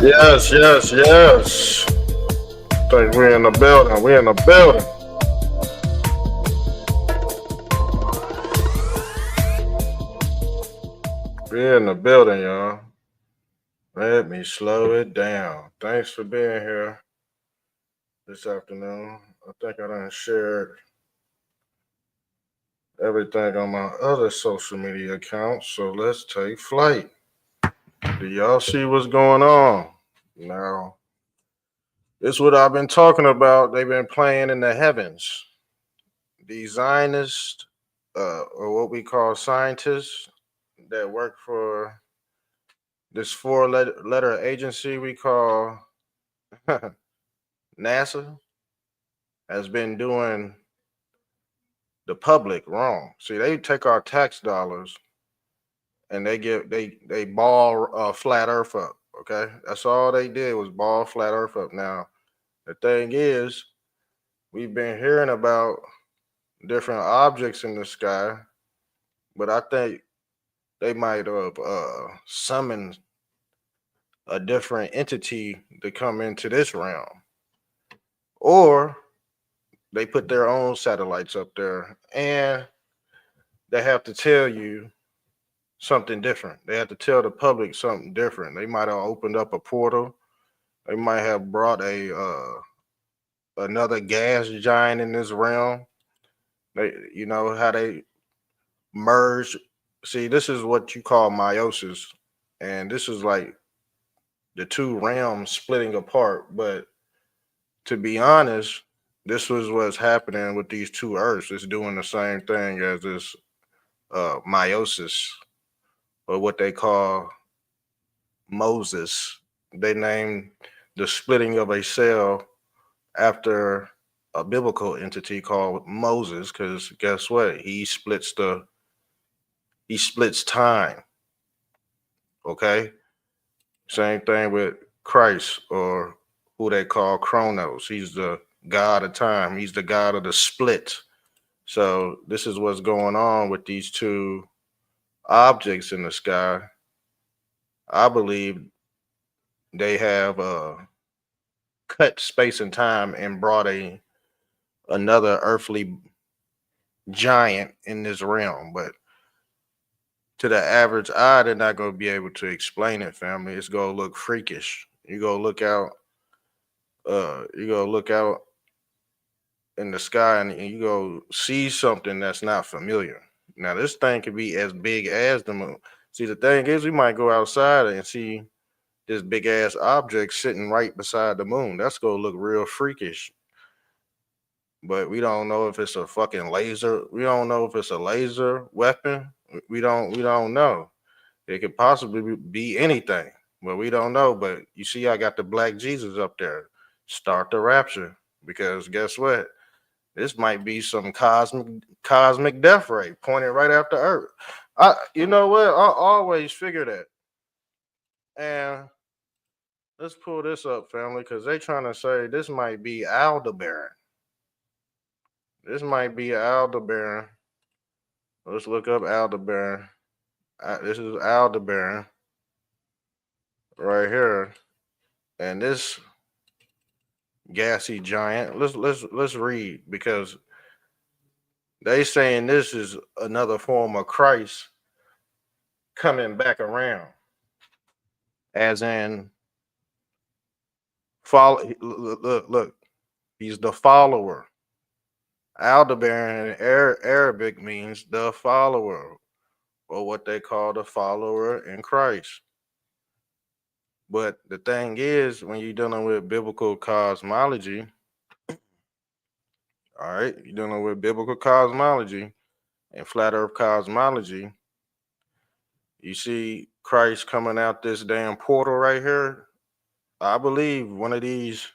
Yes, yes, yes. Think we in the building. We in the building. We in the building, y'all. Let me slow it down. Thanks for being here this afternoon. I think I done shared everything on my other social media accounts, so let's take flight. Do y'all see what's going on? Now, this is what I've been talking about. They've been playing in the heavens. The Zionists, or what we call scientists that work for this four letter agency we call NASA, has been doing the public wrong. See, they take our tax dollars and they ball flat Earth up. Okay, that's all they did was ball flat Earth up. Now the thing is, we've been hearing about different objects in the sky, but I think they might have summoned a different entity to come into this realm, or they put their own satellites up there, and they have to tell you something different. They have to tell the public something different. They might have opened up a portal. They might have brought a another gas giant in this realm. They, you know how they merge. See, this is what you call meiosis, and this is like the two realms splitting apart. But to be honest, this was what's happening with these two Earths. It's doing the same thing as this meiosis, or what they call Moses. They named the splitting of a cell after a biblical entity called Moses, because guess what? He splits time. Okay, same thing with Christ, or who they call Chronos. He's the God of time. He's the God of the split. So this is what's going on with these two objects in the sky. I believe they have cut space and time and brought a another earthly giant in this realm. But to the average eye, they're not going to be able to explain it, family. It's going to look freakish. You go look out in the sky, and you go see something that's not familiar. Now, this thing could be as big as the moon. See, the thing is, we might go outside and see this big ass object sitting right beside the moon. That's gonna look real freakish. But we don't know if it's a fucking laser. We don't know if it's a laser weapon. We don't know. It could possibly be anything, but we don't know. But you see, I got the black Jesus up there. Start the rapture, because guess what? This might be some cosmic death ray pointed right after Earth. You know what? I always figure that. And let's pull this up, family, because they trying to say this might be Aldebaran. This might be Aldebaran. Let's look up Aldebaran. This is Aldebaran right here, and this gassy giant. Let's read, because they saying this is another form of Christ coming back around, as in follow. Look. He's the follower. Aldebaran in Arabic means the follower, or what they call the follower in Christ. But the thing is, when you're dealing with biblical cosmology, all right, you're dealing with biblical cosmology and flat earth cosmology, you see Christ coming out this damn portal right here. I believe one of these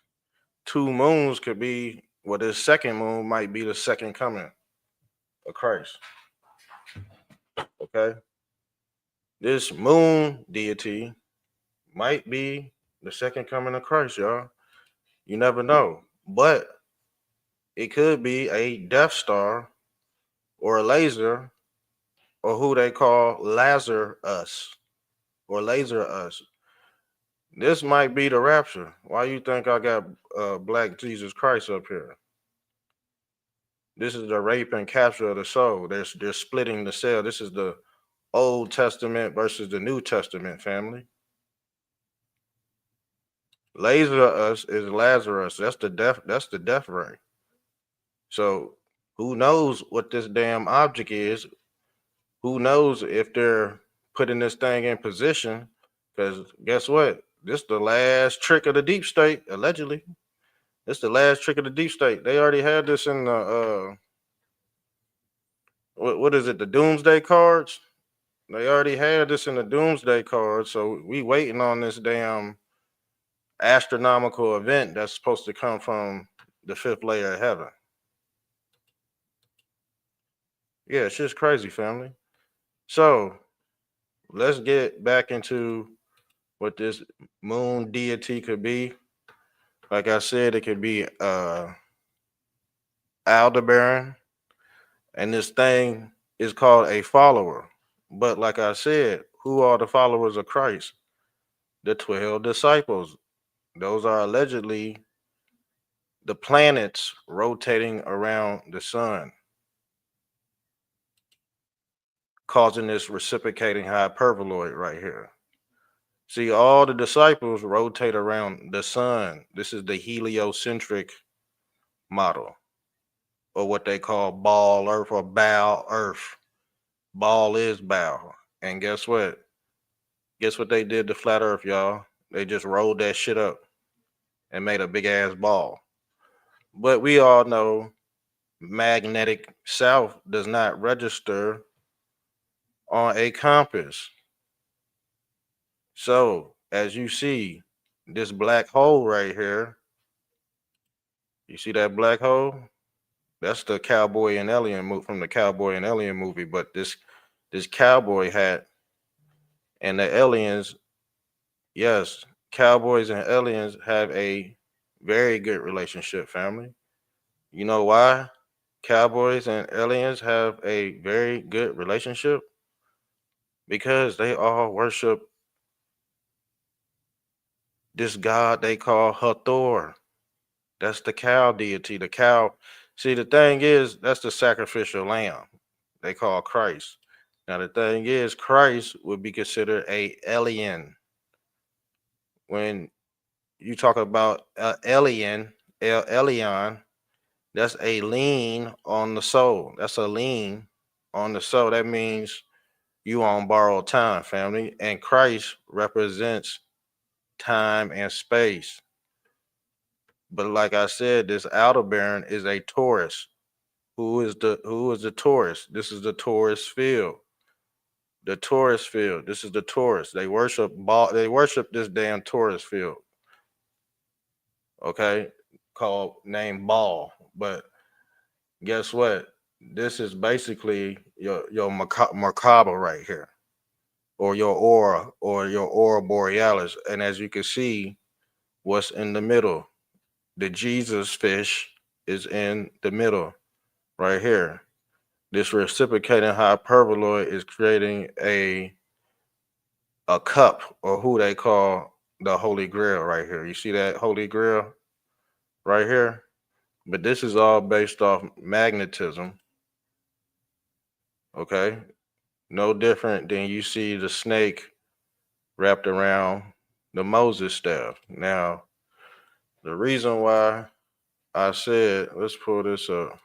two moons could be, well, this second moon might be the second coming of Christ. Okay. This moon deity might be the second coming of Christ, y'all. You never know. But it could be a Death Star, or a laser, or who they call Laser Us, or Laser Us. This might be the rapture. Why you think I got black Jesus Christ up here? This is the rape and capture of the soul. They're splitting the cell. This is the Old Testament versus the New Testament, family. Laser us is Lazarus. That's the death ray. So who knows what this damn object is? Who knows if they're putting this thing in position? Because guess what? This the last trick of the deep state, allegedly. This the last trick of the deep state. They already had this in the what is it? The Doomsday cards. They already had this in the Doomsday cards. So we waiting on this damn astronomical event that's supposed to come from the fifth layer of heaven. Yeah, it's just crazy, family. So let's get back into what this moon deity could be. Like I said, it could be Aldebaran, and this thing is called a follower. But like I said, who are the followers of Christ? The 12 disciples. Those are allegedly the planets rotating around the sun, causing this reciprocating hyperboloid right here. See, all the disciples rotate around the sun. This is the heliocentric model, or what they call ball earth or bow earth. Ball is bow. And guess what? Guess what they did to flat earth, y'all? They just rolled that shit up and made a big ass ball. But we all know magnetic south does not register on a compass. So, as you see, this black hole right here, you see that black hole? That's the cowboy and alien movie from the cowboy and alien movie. But this cowboy hat and the aliens, yes, cowboys and aliens have a very good relationship, family. You know why? Cowboys and aliens have a very good relationship because they all worship this god they call Hathor. That's the cow deity. The cow. See, the thing is, that's the sacrificial lamb they call Christ. Now, the thing is, Christ would be considered a alien. When you talk about alien, alien, that's a lien on the soul. That's a lien on the soul. That means you on borrowed time, family. And Christ represents time and space. But like I said, this Aldebaran is a Taurus. Who is the Taurus? This is the Taurus field. The Taurus field. This is the Taurus. They worship this damn Taurus field. Okay, called named Ball. But guess what? This is basically your Merkaba right here, or your aura borealis. And as you can see, what's in the middle? The Jesus fish is in the middle right here. This reciprocating hyperboloid is creating a cup, or who they call the Holy Grail right here. You see that Holy Grail right here? But this is all based off magnetism. Okay. No different than you see the snake wrapped around the Moses staff. Now, the reason why I said, let's pull this up.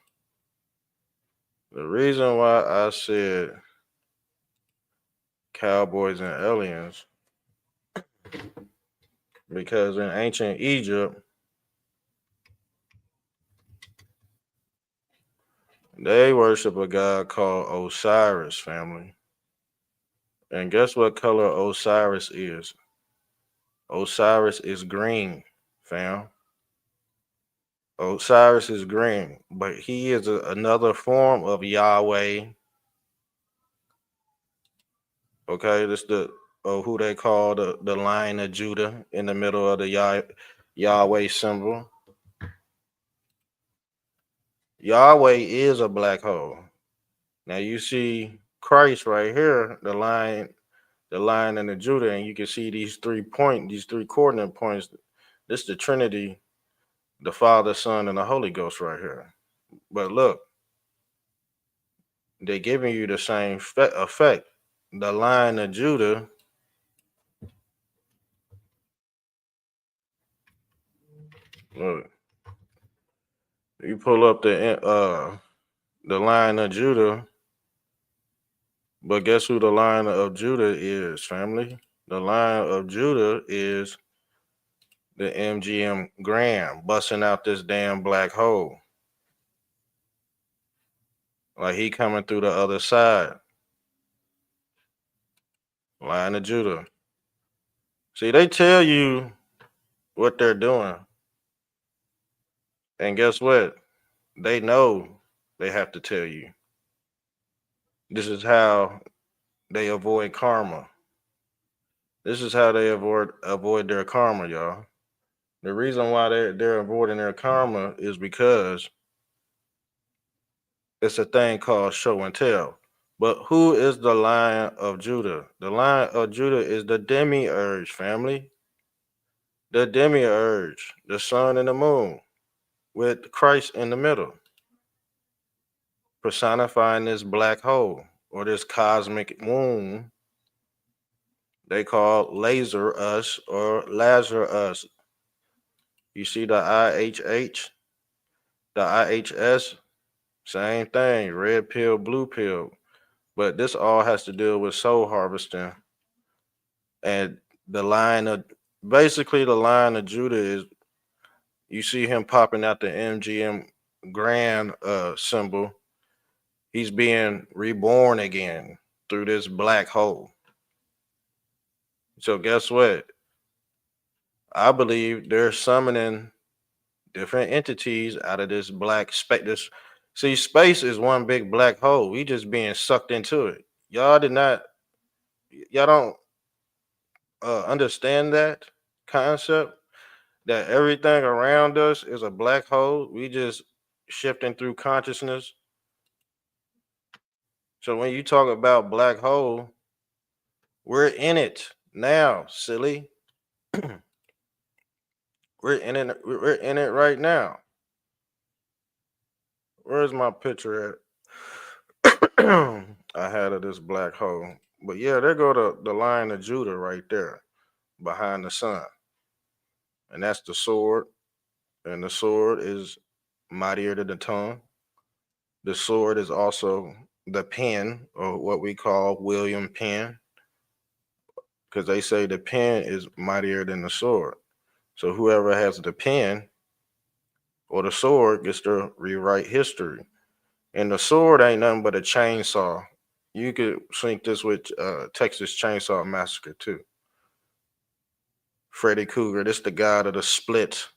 The reason why I said cowboys and aliens, because in ancient Egypt, they worship a god called Osiris, family. And guess what color Osiris is? Osiris is green, fam. Osiris is green, but he is another form of Yahweh. Okay, this the who they call the Lion of Judah in the middle of the Yahweh symbol. Yahweh is a black hole. Now you see Christ right here, the lion the Lion and the Judah, and you can see these three coordinate points. This is the Trinity, the Father, Son, and the Holy Ghost right here. But look, they're giving you the same effect. The Lion of Judah, look, you pull up the Lion of Judah, but guess who the Lion of Judah is, family? The Lion of Judah is the MGM Grand busting out this damn black hole. Like he coming through the other side. Lion of Judah. See, they tell you what they're doing. And guess what? They know they have to tell you. This is how they avoid karma. This is how they avoid their karma, y'all. The reason why they're avoiding their karma is because it's a thing called show and tell. But who is the Lion of Judah? The Lion of Judah is the demiurge, family. The demiurge, the sun and the moon, with Christ in the middle, personifying this black hole or this cosmic womb they call laser us or Lazarus. You see the IHH, the IHS, same thing, red pill, blue pill. But this all has to do with soul harvesting. And the line of basically the line of Judah is you see him popping out the MGM grand symbol. He's being reborn again through this black hole. So guess what? I believe they're summoning different entities out of this black space. See, space is one big black hole. We just being sucked into it. Y'all don't understand that concept that everything around us is a black hole. We just shifting through consciousness. So when you talk about black hole, we're in it now, silly. We're in it. We're in it right now. Where's my picture at? I had of this black hole. But yeah, there go the Lion of Judah right there behind the sun. And that's the sword. And the sword is mightier than the tongue. The sword is also the pen, or what we call William Penn, because they say the pen is mightier than the sword. So whoever has the pen or the sword gets to rewrite history. And the sword ain't nothing but a chainsaw. You could sync this with Texas Chainsaw Massacre too. Freddy Krueger, this the god of the split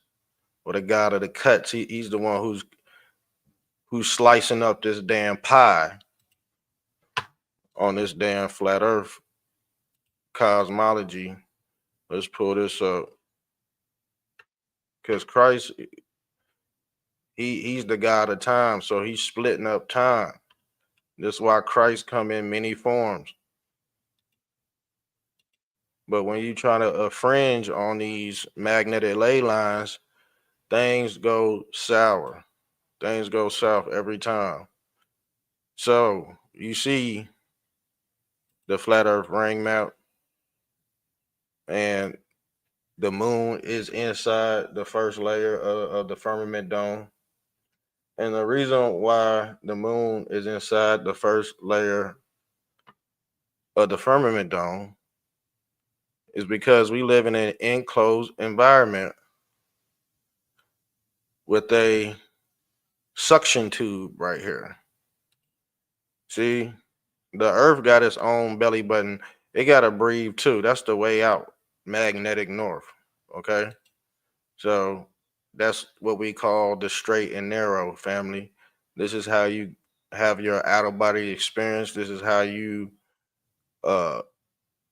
or the god of the cuts. He's the one who's slicing up this damn pie on this damn flat earth cosmology. Let's pull this up. Because Christ, he's the God of time, so he's splitting up time. This is why Christ come in many forms. But when you try to fringe on these magnetic ley lines, things go sour. Things go south every time. So you see the flat earth ring map, and the moon is inside the first layer of the firmament dome. And the reason why the moon is inside the first layer of the firmament dome is because we live in an enclosed environment with a suction tube right here. See, the earth got its own belly button. It got to breathe too. That's the way out, magnetic north. Okay. So that's what we call the straight and narrow, family. This is how you have your out of body experience. This is how you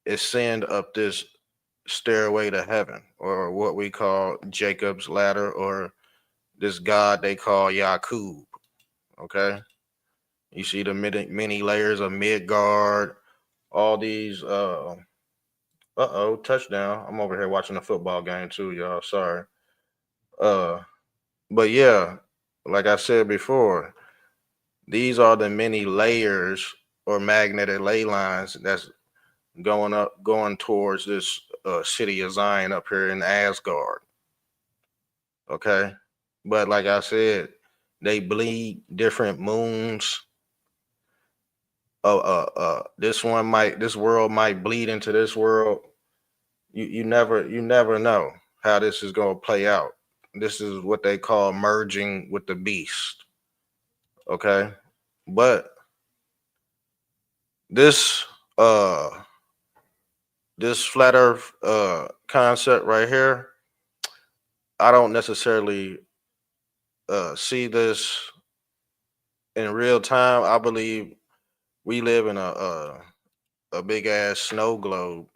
ascend up this stairway to heaven, or what we call Jacob's ladder, or this God they call Yakub. Okay. You see the many layers of Midgard, all these uh-oh, touchdown. I'm over here watching a football game too, y'all. Sorry. Uh but yeah, like I said before, these are the many layers or magnetic ley lines that's going towards this city of Zion up here in Asgard. Okay. But like I said, they bleed different moons. This world might bleed into this world. You never know how this is gonna play out. This is what they call merging with the beast. Okay. But this uh this flat earth concept right here, I don't necessarily see this in real time. I believe we live in a big ass snow globe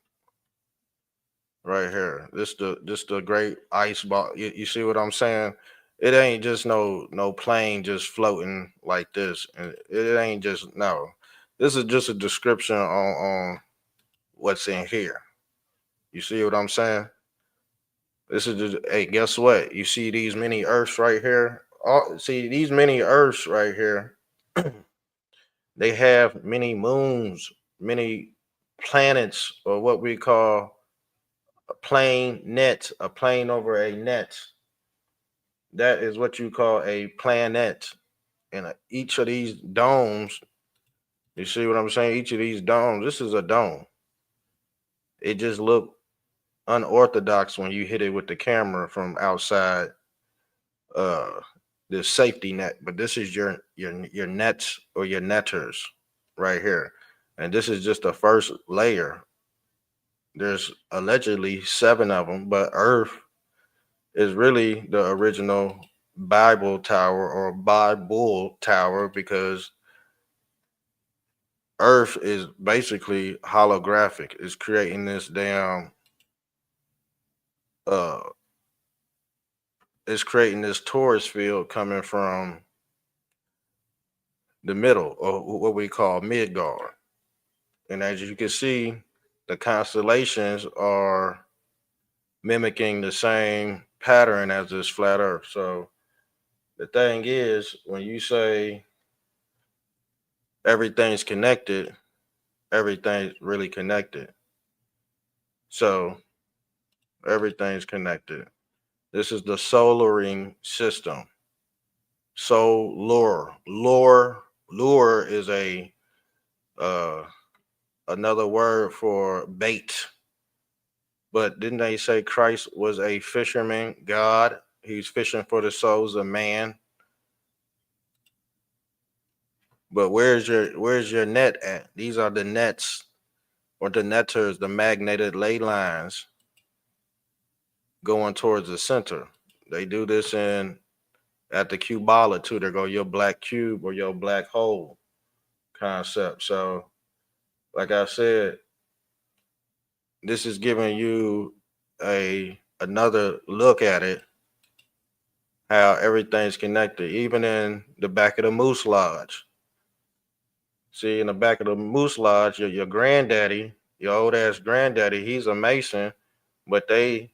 right here. This the great ice ball. You see what I'm saying? It ain't just no plane just floating like this. And it ain't just no. This is just a description on what's in here. You see what I'm saying? This is just, hey, guess what? You see these mini Earths right here? See these mini Earths right here. They have many moons, many planets, or what we call a plane net, a plane over a net. That is what you call a planet. And each of these domes, you see what I'm saying? Each of these domes, this is a dome. It just looked unorthodox when you hit it with the camera from outside uh the safety net, but this is your nets or your netters right here. And this is just the first layer. There's allegedly seven of them, but Earth is really the original Bible tower or Bible tower because Earth is basically holographic. It's creating this damn uh it's creating this torus field coming from the middle or what we call Midgard. And as you can see, the constellations are mimicking the same pattern as this flat earth. So the thing is, when you say everything's connected, everything's really connected. So everything's connected. This is the solaring system. Solar. Lure is a uh another word for bait. But didn't they say Christ was a fisherman, God? He's fishing for the souls of man. But where's your net at? These are the nets or the netters, the magnetic ley lines going towards the center. They do this in at the Cubala too. There go your black cube or your black hole concept. So, like I said, this is giving you a another look at it, how everything's connected, even in the back of the Moose Lodge. See, in the back of the Moose Lodge, your granddaddy, your old ass granddaddy, he's a Mason, but they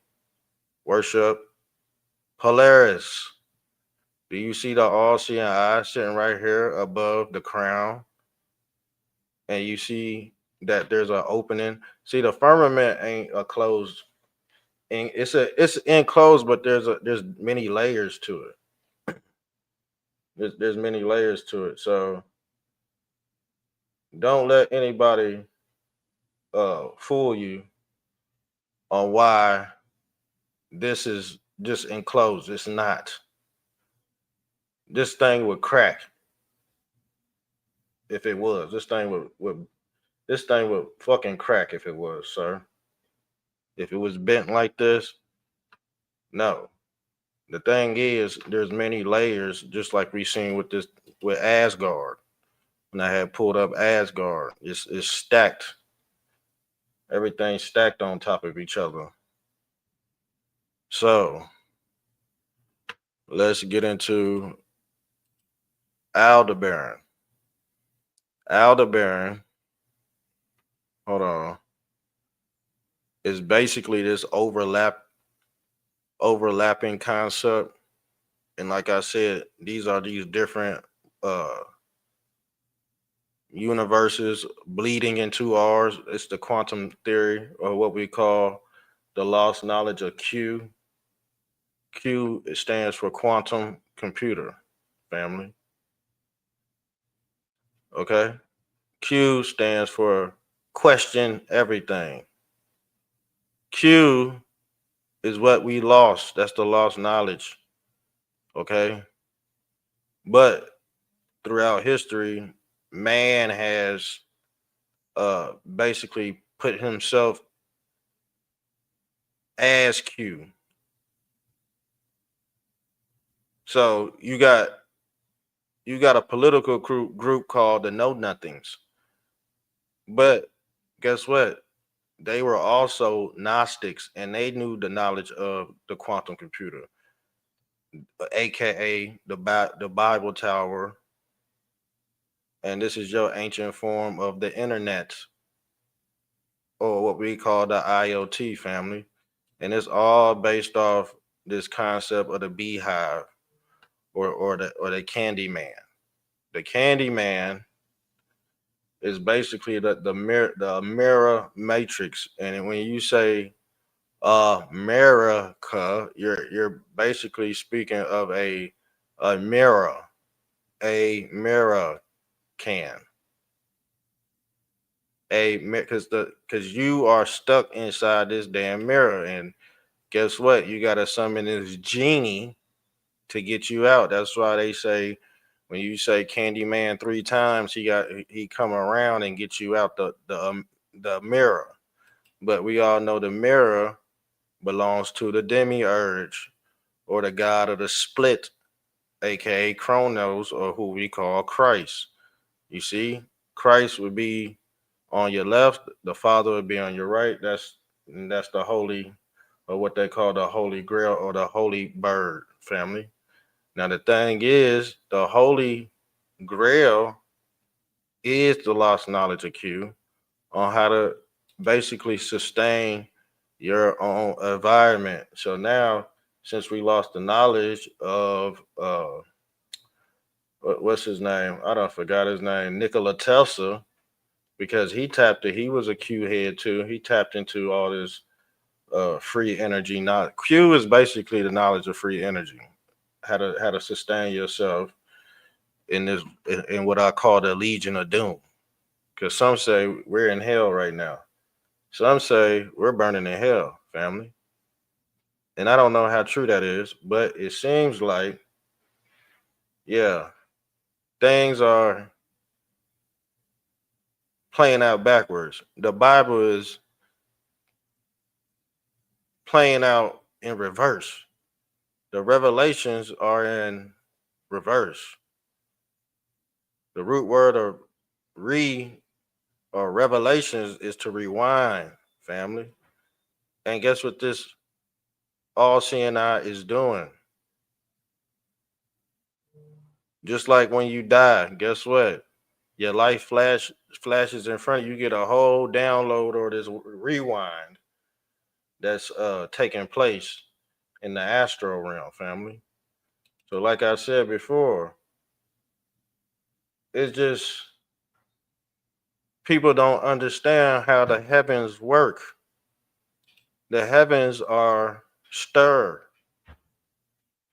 worship Polaris. Do you see the all-seeing eye sitting right here above the crown? And you see that there's an opening. See, the firmament ain't a closed, and it's enclosed, but there's many layers to it. There's many layers to it. So don't let anybody fool you on why this is just enclosed. It's not. This thing would crack if it was. This thing would fucking crack if it was, sir. If it was bent like this, no. The thing is, there's many layers, just like we seen with this with Asgard. When I had pulled up Asgard, it's stacked. Everything's stacked on top of each other. So let's get into Aldebaran. Aldebaran hold on. It's basically this overlapping concept. And like I said, these are these different uh universes bleeding into ours. It's the quantum theory, or what we call the lost knowledge of Q. Q, it stands for quantum computer, family. Okay. Q stands for question everything. Q is what we lost. That's the lost knowledge. Okay. But throughout history, man has basically put himself as Q. So you got a political group called the Know Nothings. But guess what? They were also Gnostics, and they knew the knowledge of the quantum computer, aka the Bible Tower, and this is your ancient form of the internet, or what we call the IoT, family. And it's all based off this concept of the beehive, or the candy man. The candy man is basically the mirror matrix. And when you say America, you're basically speaking of a mirror, a mirror can, because you are stuck inside this damn mirror. And guess what? You gotta summon this genie to get you out. That's why they say when you say Candyman 3 times, he come around and get you out the mirror. But we all know the mirror belongs to the demiurge, or the god of the split, aka Chronos, or who we call Christ. You see, Christ would be on your left, the Father would be on your right. That's the holy, or what they call the Holy Grail, or the Holy Bird, family. Now the thing is, the Holy Grail is the lost knowledge of Q on how to basically sustain your own environment. So now, since we lost the knowledge of what's his name? I don't forgot his name, Nikola Tesla, because he was a Q head too. He tapped into all this free energy. Not Q is basically the knowledge of free energy, how to sustain yourself in what I call the Legion of Doom. Because some say we're in hell right now. Some say we're burning in hell, family. And I don't know how true that is, but it seems like, yeah, things are playing out backwards. The Bible is playing out in reverse. The revelations are in reverse. The root word of re or revelations is to rewind, family. And guess what this all seeing eye is doing? Just like when you die, guess what? Your life flashes in front of you. You get a whole download, or this rewind that's taking place in the astral realm, family. So, like I said before, it's just people don't understand how the heavens work. The heavens are stirred.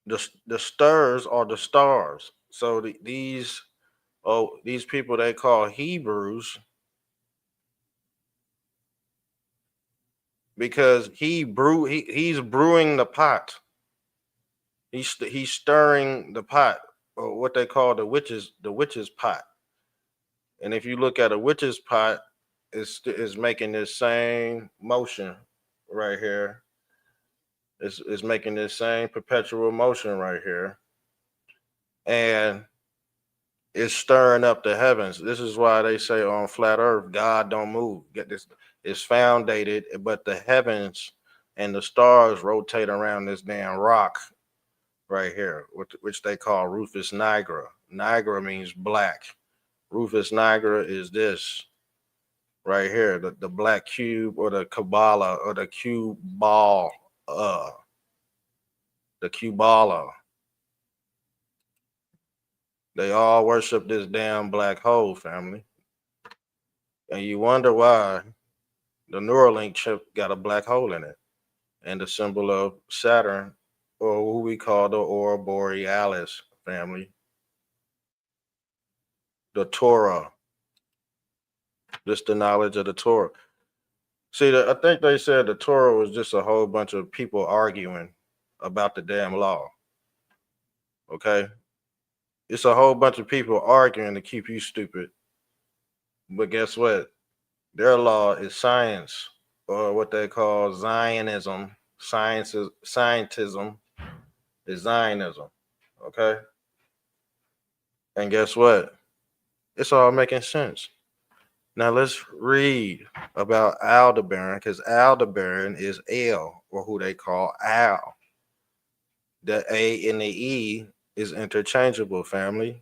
The stirs are the stars. So these people they call Hebrews, because he's brewing the pot. He's stirring the pot, or what they call the witch's pot. And if you look at a witch's pot, it's making this same motion right here. It's making this same perpetual motion right here, and it's stirring up the heavens. This is why they say on flat Earth, God don't move. Get this, it's foundated, but the heavens and the stars rotate around this damn rock right here, which they call Rufus Nigra. Nigra means black. Rufus Nigra is this. right here, the black cube or the Kabbalah or the cube ball, the Kubala. They all worship this damn black hole, family. And you wonder why the Neuralink chip got a black hole in it. And the symbol of Saturn, or who we call the Aurora Borealis, family. The Torah. Just the knowledge of the Torah. See, I think they said the Torah was just a whole bunch of people arguing about the damn law. Okay? It's a whole bunch of people arguing to keep you stupid. But guess what? Their law is science, or what they call Zionism. Scientism is Zionism. Okay? And guess what? It's all making sense. Now let's read about Aldebaran, because Aldebaran is L, or who they call Al. The A and the E is interchangeable, family.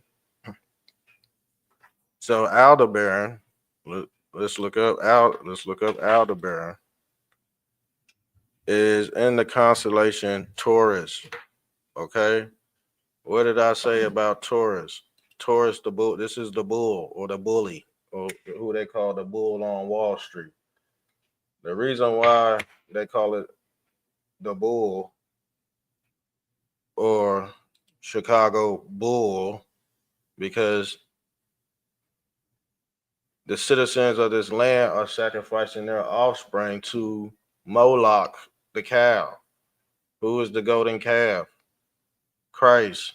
So Aldebaran, let's look up Aldebaran, is in the constellation Taurus. Okay. What did I say about Taurus? Taurus, the bull. This is the bull or the bully, or who they call the bull on Wall Street. The reason why they call it the bull or Chicago bull, because the citizens of this land are sacrificing their offspring to Moloch, the cow. Who is the golden calf? Christ.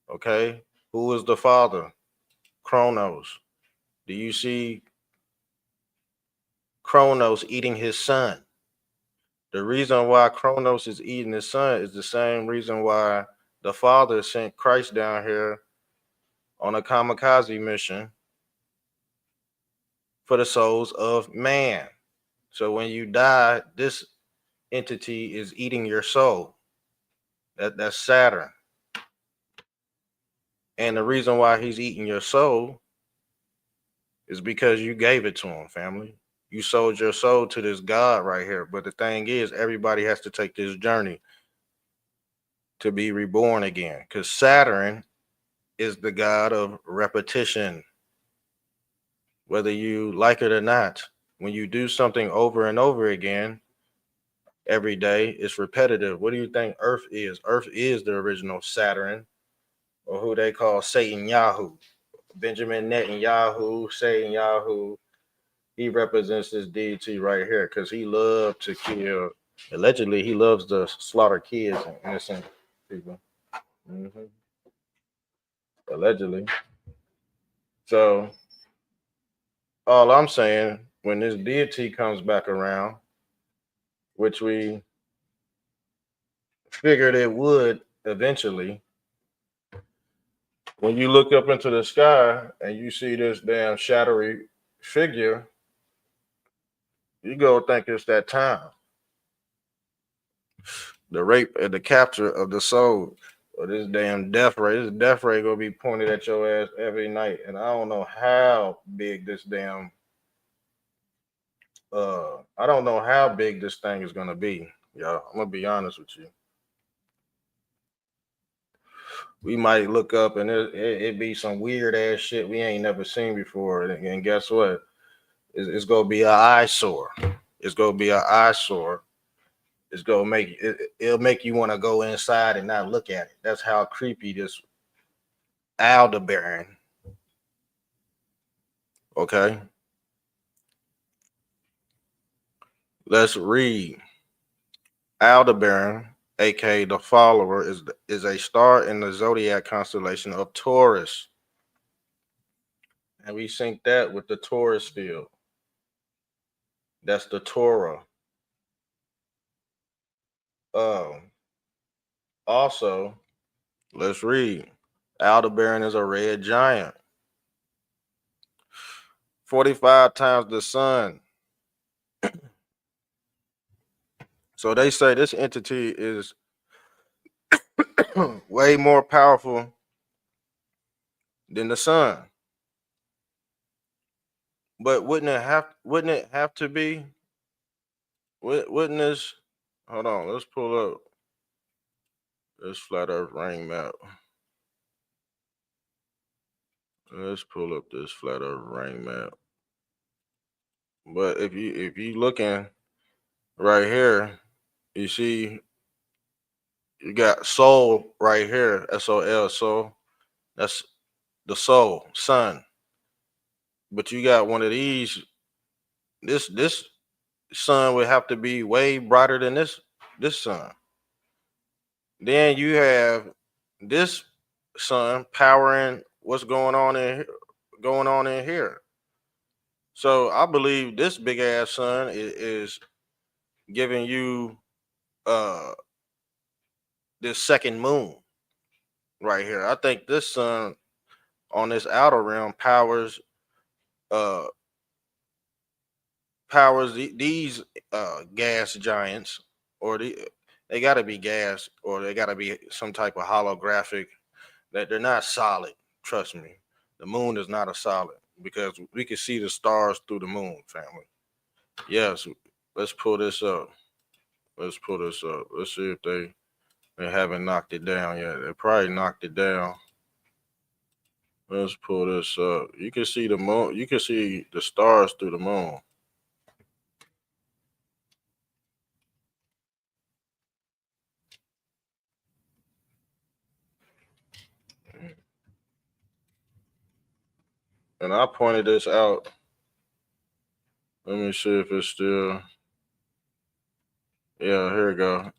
Okay. Who is the father? Kronos. Do you see Kronos eating his son? The reason why Kronos is eating his son is the same reason why the father sent Christ down here on a kamikaze mission for the souls of man. So when you die, this entity is eating your soul. That's Saturn. And the reason why he's eating your soul is because you gave it to him, family. You sold your soul to this God right here. But the thing is, everybody has to take this journey to be reborn again, because Saturn is the god of repetition. Whether you like it or not, when you do something over and over again every day, it's repetitive. What do you think Earth is? Earth is the original Saturn, or who they call Satan Yahoo. Benjamin Netanyahu, Satan Yahoo, he represents this deity right here because he loved to kill. Allegedly, he loves to slaughter kids and innocent people. Mm-hmm. Allegedly. So, all I'm saying, when this deity comes back around, which we figured it would eventually, when you look up into the sky and you see this damn shadowy figure, you go think it's that time. The rape and the capture of the soul, or this damn death ray. This death ray gonna be pointed at your ass every night. And I don't know how big this damn I don't know how big this thing is gonna be, y'all. I'm gonna be honest with you. We might look up and it be some weird ass shit we ain't never seen before. And guess what? It's gonna be an eyesore. It's gonna be an eyesore. It's gonna make it'll make you want to go inside and not look at it. That's how creepy this Aldebaran. Okay. Let's read. Aldebaran, aka the follower, is a star in the zodiac constellation of Taurus. And we sync that with the Taurus field. That's the Torah. Also, let's read. Aldebaran is a red giant. 45 times the sun. So they say this entity is way more powerful than the sun. But wouldn't it have to be? Wouldn't this? Hold on, let's pull up this flat Earth ring map. Let's pull up this flat Earth ring map. But if you looking right here, you see you got soul right here, SOL, soul. That's the soul, sun. But you got one of these. This sun would have to be way brighter than this sun. Then you have this sun powering what's going on in here. So I believe this big ass sun is giving you uh this second moon right here. I think this sun on this outer rim uh these gas giants, or they got to be gas, or they got to be some type of holographic, that they're not solid. Trust me, the moon is not a solid, because we can see the stars through the moon, family. Yes, let's pull this up. Let's pull this up. Let's see if they haven't knocked it down yet. They probably knocked it down. Let's pull this up. You can see the moon. You can see the stars through the moon. And I pointed this out. Let me see if it's still. Yeah, here we go.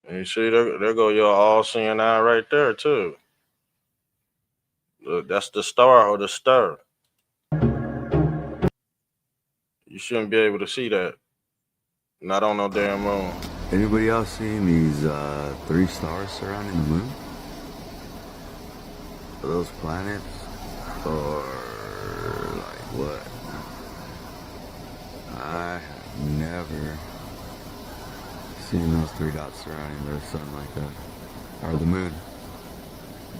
And you see, there go your all-seeing eye right there too. That's the star or the star. You shouldn't be able to see that. Not on no damn moon. Anybody else seeing these 3 stars surrounding the moon? Are those planets? Or like what? I have never seen those 3 dots surrounding the sun like that. Or the moon.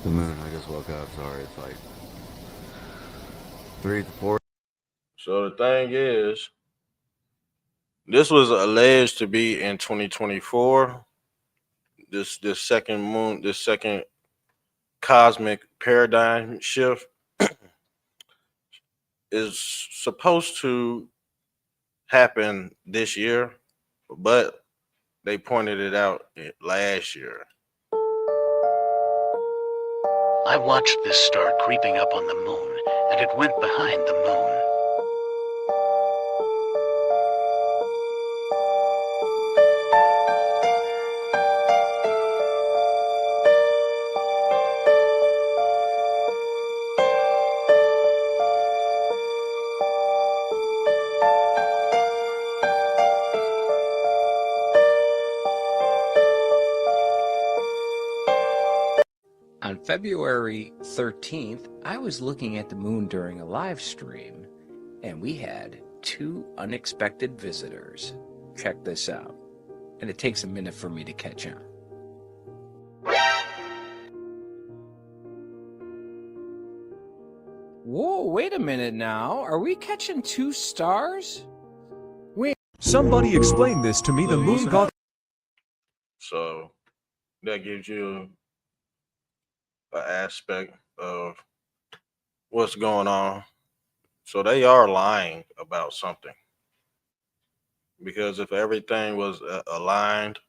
The moon, I just woke up, sorry, it's like 3 to 4. So the thing is, this was alleged to be in 2024. This second moon, this second cosmic paradigm shift is supposed to happen this year, but they pointed it out last year. I watched this star creeping up on the moon, and it went behind the moon. On February 13th, I was looking at the moon during a live stream, and we had 2 unexpected visitors. Check this out. And it takes a minute for me to catch on. Whoa, wait a minute now. Are we catching 2 stars? Wait. Somebody explain this to me. The moon god. So that gives you an aspect of what's going on. So they are lying about something, because if everything was aligned,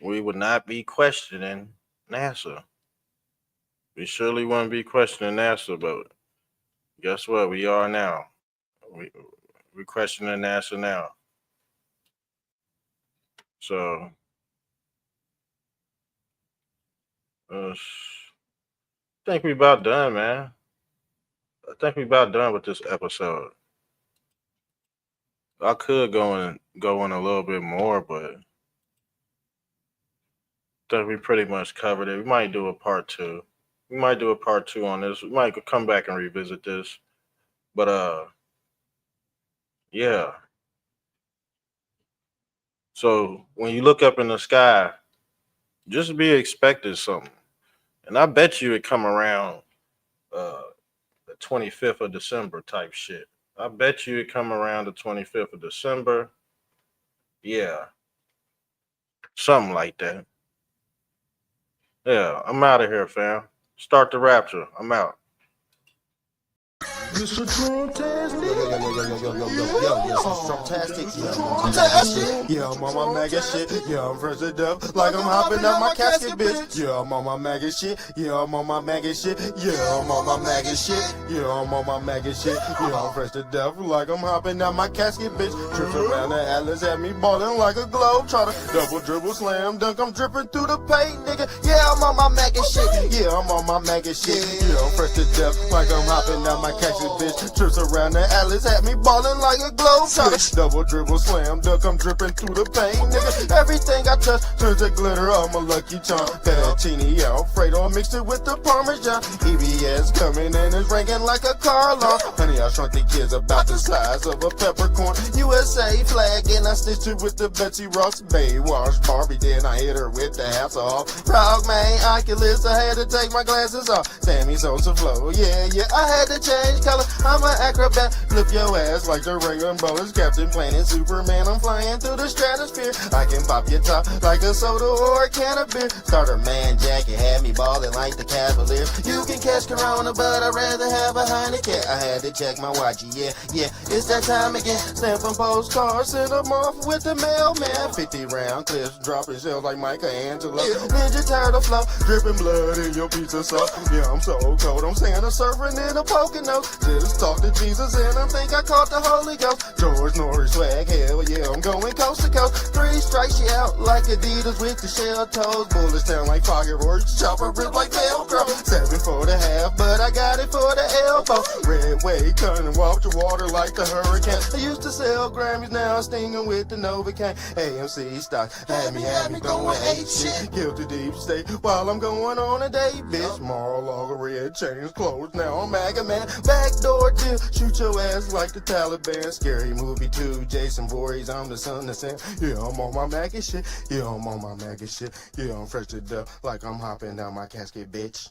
we would not be questioning NASA. We surely wouldn't be questioning NASA, but guess what? We are now. We're questioning NASA now. So I think we about done, man. I think we about done with this episode. I could go in a little bit more, but I think we pretty much covered it. We might do a part 2. We might do a part 2 on this. We might come back and revisit this. But Yeah. So when you look up in the sky, just be expecting something. And I bet you it come around uh the 25th of December type shit. I bet you it come around the 25th of December. Yeah, something like that. Yeah, I'm out of here, fam. Start the rapture. I'm out. Mr. Trump-tastic. Yeah, I'm on my mega shit. Yeah, I'm fresh to death. Like I'm hopping out my casket, bitch. Yeah, I'm on my mega shit. Yeah, I'm on my mega shit. Yeah, I'm on my mega shit. Yeah, I'm on my mega shit. Yeah, I'm fresh to death. Like I'm hopping out my casket, bitch. Trips around the Atlas, had me ballin' like a globe. Try to double dribble, slam dunk. I'm dripping through the paint, nigga. Yeah, I'm on my mega shit. Yeah, I'm on my mega shit. Yeah, I'm fresh to death. Like I'm hopping out my casket, bitch. Trips around the Atlas, had me ballin' like a globe. Try to double dribble, slam dunk. I'm dripping through the paint, nigga. Everything I touch turns to glitter. I'm a lucky charm. Fettuccine Alfredo, mixed it with the Parmesan. EBS coming in is ranking like a car alarm. Honey, I shrunk the kids about the size of a peppercorn. USA flag, and I stitched it with the Betsy Ross Baywatch Barbie. Then I hit her with the Hasselhoff. Frog man, Oculus, I had to take my glasses off. Sammy Sosa flow, yeah, I had to change color. I'm an acrobat, flip your ass like the ring umbrellas. Captain Planet, Superman, I'm flying through the stratosphere. I can pop your top like a soda or a can of beer. Starter man jacket had me ballin' like the Cavalier. You can catch Corona, but I'd rather have a Heineken. I had to check my watch, yeah, it's that time again. Stampin' postcards, send them off with the mailman. 50 round clips, dropping shells like Michelangelo. Ninja Turtle flow, dripping blood in your pizza sauce. Yeah, I'm so cold, I'm Santa surfing in a Pocono. Just talk to Jesus and I think I caught the Holy Ghost. George Norris swag, hell yeah, I'm going coast to coast. 3 strikes you out like Adidas with the shell toes. Bullets sound like pocket roaches, chopper rip like Velcro. 7 for the half, but I got it for the elbow. Red wave cutting water like the hurricane. I used to sell Grammys, now I'm stinging with the Novocaine. AMC stock had me going ape shit. Guilty deep state while I'm going on a date, bitch. Mar-a-Lago red chains closed, now I'm MAGA man. Backdoor deal, shoot your ass like the Taliban. Scary movie 2, Jason Voorhees, I'm the son of Sam. Yeah, I'm on my MAGA shit. Yeah, I'm on my MAGA shit. Yeah, I'm fresh to death like I'm hopping down my casket, bitch.